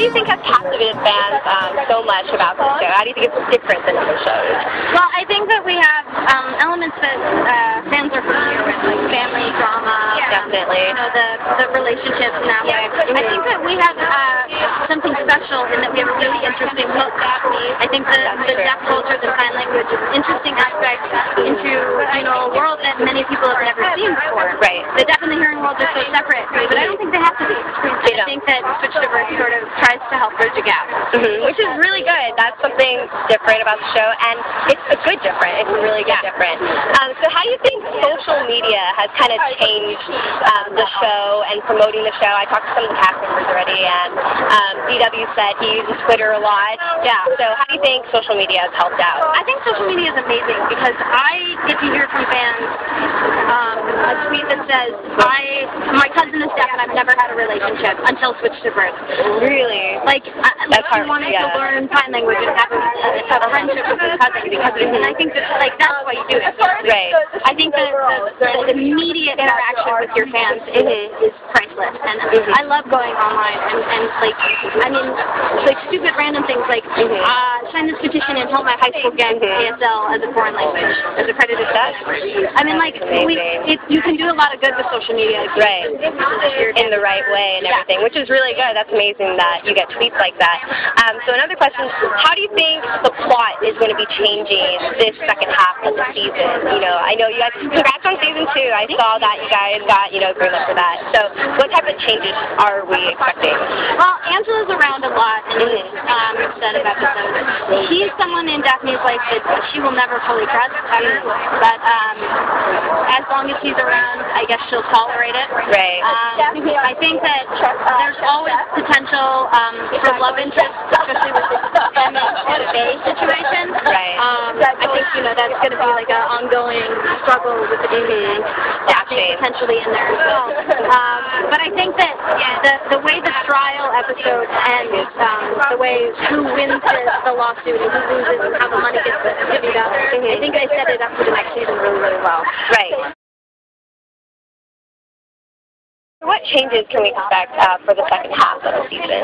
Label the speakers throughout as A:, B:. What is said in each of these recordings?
A: you think has captivated fans so much about this show? How do you think it's different than other shows?
B: Well, I think that we have elements that fans are familiar with, like family drama.
A: Definitely.
B: You know, the relationships in that way. I think that we have something special in that we have a really interesting hook. I think the deaf culture, the sign language, is an interesting aspect into, you know, a world that many people have never seen before.
A: Right.
B: The deaf and the hearing worlds are so separate, but I don't think they have to be. I think that Switch to Birth sort of tries to help bridge a gap.
A: Which is really good. That's something different about the show, and it's a good different. It's a really good different. So how do you think social media has kind of changed the show and promoting the show? I talked to some of the cast members already, and DW said he uses Twitter a lot. Yeah. So how do you think social media has helped out?
B: I think social media is amazing because I get to hear from fans a tweet that says, my cousin is deaf and I've never had a relationship until Switch to Birth.
A: Really?
B: Like, I wanted to learn sign language and have a friendship with his cousin because of it. And I think that, like, that's why you do it.
A: Right.
B: I think that the immediate interaction with your fans is priceless. And I love going online and like, I mean, like stupid random things like, sign this petition and tell my high school gang ASL as a foreign language, as accredited Dutch. I mean, like, you can do a lot of good with social media.
A: Right. In the right way and everything, which is really good. That's amazing that you get tweets like that. So another question, how do you think the plot is going to be changing this second half of the season? You know, I know you guys, congrats on season 2. I saw that you guys got, you know, greenlit for that. So what type of changes are we expecting?
B: Well, Angela's around a lot in this set of episodes. He's someone in Daphne's life that she will never fully trust, ever. But as long as he's around, I guess she'll tolerate it.
A: Right.
B: I think that there's always potential for love interest, especially with this Emma and Bay situation.
A: Right.
B: I think, you know, that's going to be like an ongoing struggle with the Daphne potentially in there as well. But I think that the way the trial episode ends, the way who wins the lawsuit and who loses and how the money gets divvied up, I think I set it up for the next season really, really well.
A: Right. What changes can we expect for the second half of the season?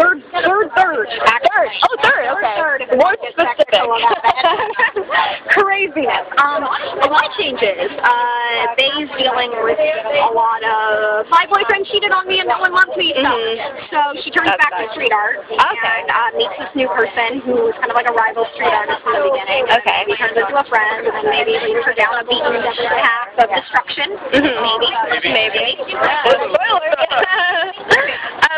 B: Third.
A: Third. Oh, third. Okay. More specific.
B: Craziness. A lot of changes. Bay's dealing with a lot of my boyfriend cheated on me and no one loves me stuff. So she turns back to street art and meets this new person who was kind of like a rival street artist in the beginning.
A: Okay.
B: Maybe turns into a friend and then maybe leads her down a beaten path of destruction. Maybe.
A: Spoiler!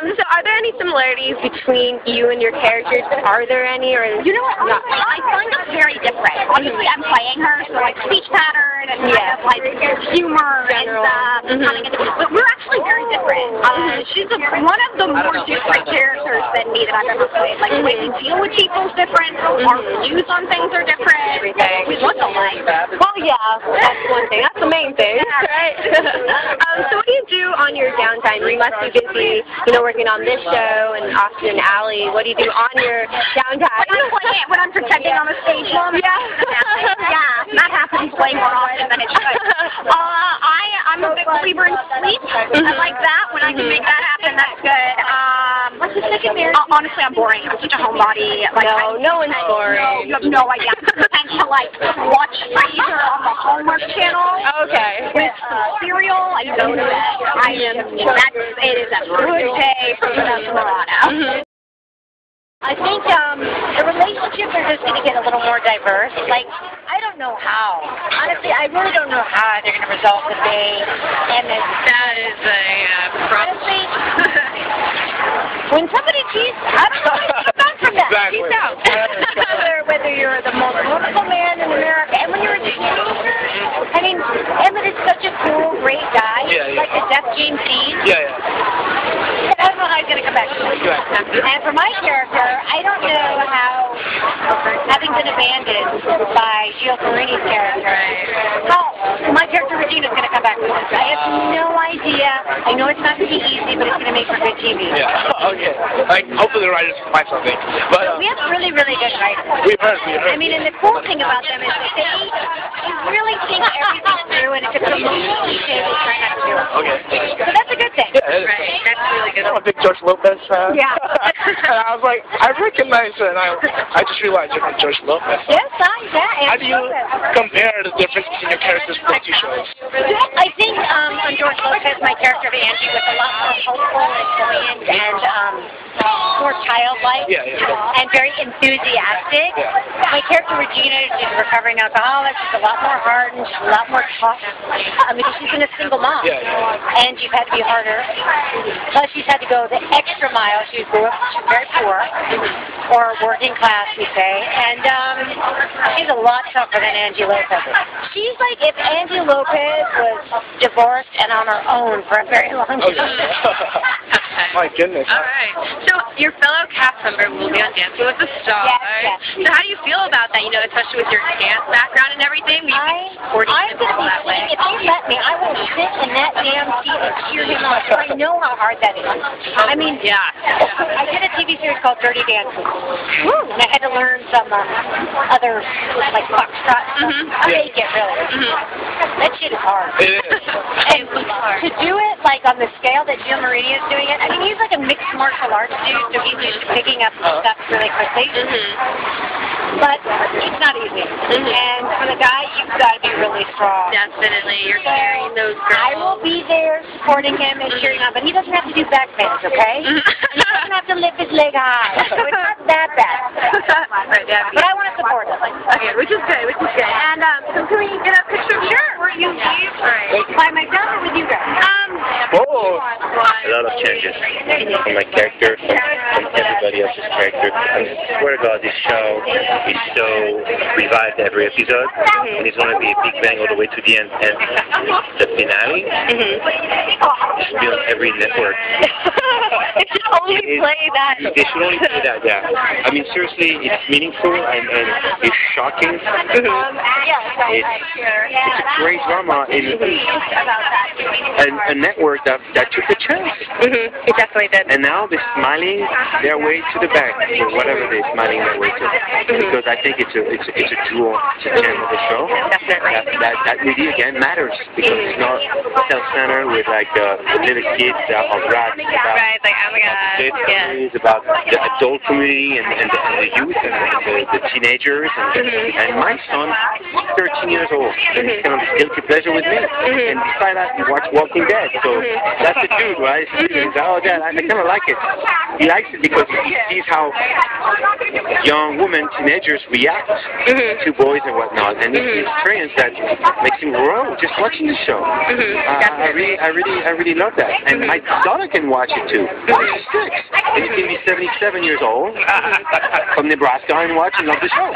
A: So are there any similarities between you and your characters? Are there any, or
B: you know what? Honestly, I find us very different. Obviously, I'm playing her, so like speech pattern and kind of like humor but we're actually very different. She's one of the more different characters than me that I've ever played. Like the way we deal with people is different. Our views on things are different. We look alike.
A: Well, yeah, that's one thing. That's the main thing, right? So what do you do on your downtime? You must be busy, you know, working on this show and Austin and Allie. What do you do on your downtime?
B: When I'm pretending on the stage, Mom. That happens way more often than it should. I'm a big believer in sleep. I like that. When I can make that happen, that's good. What's the second there? Honestly, I'm boring. I'm such a homebody. Like,
A: no one's boring.
B: You have no idea. I to like watch Frasier on the Hallmark Channel.
A: Okay.
B: With some cereal. I go to bed. It is a good day for Marano. I think the relationships are just going to get a little more diverse. Like, I don't know how. Honestly, I really don't know how they're going to resolve the day. And that is a honestly, when somebody cheats, I don't know what to come from that.
C: Exactly.
B: She's out. Whether you're the most wonderful man in America, and when you're a teenager, I mean, Emmett is such a cool, great guy. Like the Death James Dean. I don't know how he's going to come back to it. And for my character, I don't know how, having been abandoned by Gilles Marini's character, how my character Regina's going to come back to it. I have no idea. I know it's not going to be easy, but it's going to make for good TV.
C: Okay. Like, hopefully the writers can find something. But
B: we have really, really good writers.
C: We've heard.
B: I mean, and the cool thing about them is that they really think everything through, and if it's a little cliche, they try not to do it.
C: Okay.
B: So that's a good thing.
C: Yeah,
B: right. That's really good.
C: I'm a big George Lopez fan.
B: Yeah.
C: And I was like, I recognize her, and I just realized you're from George Lopez.
B: Yes,
C: How do you compare the difference between your characters for the two shows?
B: I think on George Lopez, my character of Angie was a lot more hopeful and buoyant and more childlike and very enthusiastic. My character Regina is a recovering alcoholic. She's a lot more hardened. She's a lot more tough because she's been a single mom. And she's had to be harder. Plus, she's had to go the extra mile. She grew up very poor, or working class, we say. And she's a lot tougher than Angie Lopez. She's like if Angie Lopez was divorced and on her own for a very long time.
C: My goodness.
A: All right. So your fellow cast member will be on Dancing with the Stars.
B: Yes.
A: So how do you feel about that? You know, especially with your dance background and everything.
B: I'm going to be sitting, if they let me, I will sit in that damn seat and cheer him on. So I know how hard that is. I mean, I did a TV series called Dirty Dancing. And I had to learn some other, like, foxtrot. Fake it, really. That shit is hard.
C: It is.
B: And to do it, like, on the scale that Gilles Marini is doing it, I mean, he's like a mixed martial arts dude, so he's used to picking up stuff really quickly. But it's not easy. And for the guy, you've got to be really strong.
A: Definitely. You're carrying those girls.
B: I will be there supporting him and cheering on, but he doesn't have to do backbends, okay? He doesn't have to lift his leg high. So it's not that bad.
A: Right, yeah.
B: But I want to support him.
A: Okay, which is good, And so can we get a picture of you? Where you leave?
B: By myself or with you guys?
D: A lot of changes in my character and everybody else's character. I swear to God, this show is so revived every episode, and it's going to be a big bang all the way to the end. And the finale should be on every network.
A: It should only play that.
D: They should only play that, yeah. I mean, seriously, it's meaningful and it's shocking. It's a great drama in a network that took a chance.
A: It definitely did.
D: And now they're smiling their way to the bank, or whatever they're smiling their way to. Because I think it's a jewel, it's a gem of the show.
A: Definitely.
D: That really, again, matters. Because it's not self-centered with, like, little kids that are brats.
A: Right, like, oh my God.
D: It's about the adult community and the youth and the teenagers. And my son, 13 years old, and he's kind of guilty pleasure with me. And beside that, he watched Walking Dead. So that's the dude, right? He's like, oh, Dad, I kind of like it. He likes it because he sees how young women, teenagers react to boys and whatnot. And it's an experience that makes him grow just watching the show. I really love that. And my daughter can watch it too. She's 6. And she can be 77 years old from Nebraska and watch and love the show.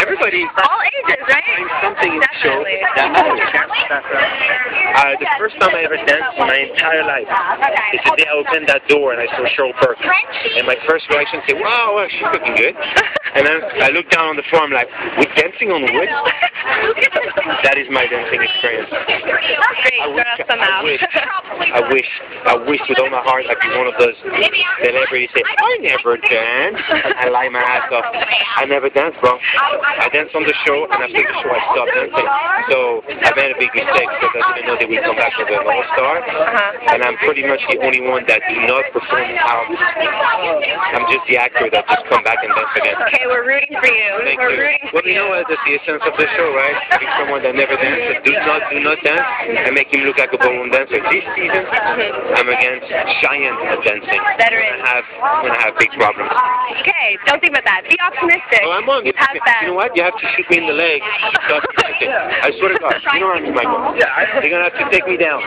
D: Everybody.
A: All ages, right?
D: Finds something in the show that matters. The first time I ever danced in my entire life is the day I opened that door and I saw Cheryl Perkins. And my first reaction was, wow, she's looking good. And then I looked down on the floor, I'm like, we're dancing on wood? That is my dancing experience. I wish with all my heart I'd be one of those celebrities say, I never dance. I lie my ass off. I never dance, bro. I dance on the show, and after the show I stopped dancing. So I made a big mistake because I didn't know they would come back as an all-star. And I'm pretty much the only one that do not perform out. I'm just the actor that just come back and dance again.
A: Okay, we're rooting for you.
D: Thank you. Well, you know what? That's the essence of the show, right? Having someone that never dances, do not dance, and make him look like a ballroom dancer. This season, I'm against giant dancing.
A: Veteran.
D: I'm gonna have big problems.
A: Okay, don't think about that. Be optimistic.
D: Oh, I'm on. You know what? You have to shoot me in the leg. I swear to God. You know what I mean, Michael? They're gonna have to take me down.